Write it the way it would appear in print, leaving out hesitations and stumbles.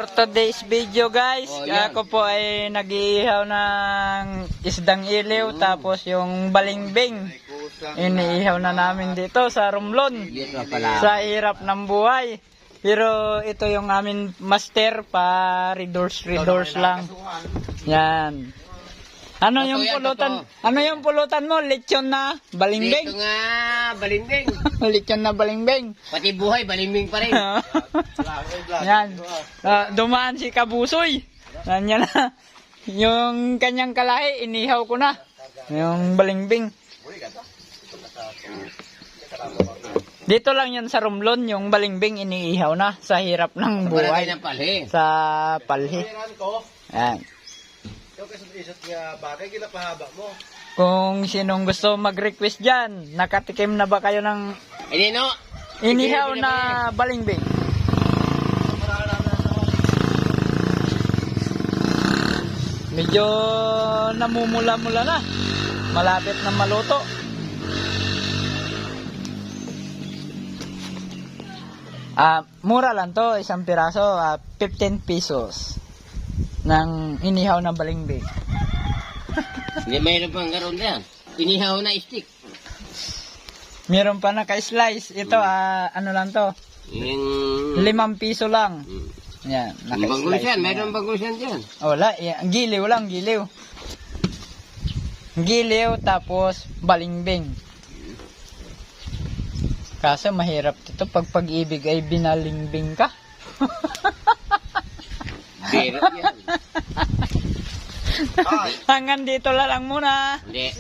For today's video guys, ako po ay nag-iihaw ng isdang iliw tapos yung balimbing. Iniihaw na namin dito sa Romblon. Sa hirap ng buhay. Pero ito yung amin master pa redors lang. Yan. Ano yung pulutan? Ano yung pulutan mo? Lechon na balimbing? Dito nga, balimbing. Lechon na balimbing. Pati buhay, balimbing pa rin. Yan. Dumaan si Kabusoy. Yan na. Yung kanyang kalahi, inihaw ko na. Yung balimbing. Dito lang yan sa Romblon, yung balimbing iniihaw na sa hirap ng buhay. Sa palhi. Yan. Kung sinong gusto mag-request dyan, nakatikim na ba kayo ng inihaw na balimbing? Medyo namumula-mula na. Malapit na maluto. Mura lang to, isang piraso, 15 pesos ng inihaw na balimbing. Hindi, mayroon pang garon yan. Inihaw na stick. Meron pa naka-slice. Ito, ano lang to? 5 piso lang. Yan, naka-slice. Mayroon bagusyan dyan. Wala, giliw lang, giliw. Giliw, tapos balimbing. Kaso mahirap dito pag pag-ibig ay binalingbing ka. Hirap yan. Hanggang dito lang muna. Hindi.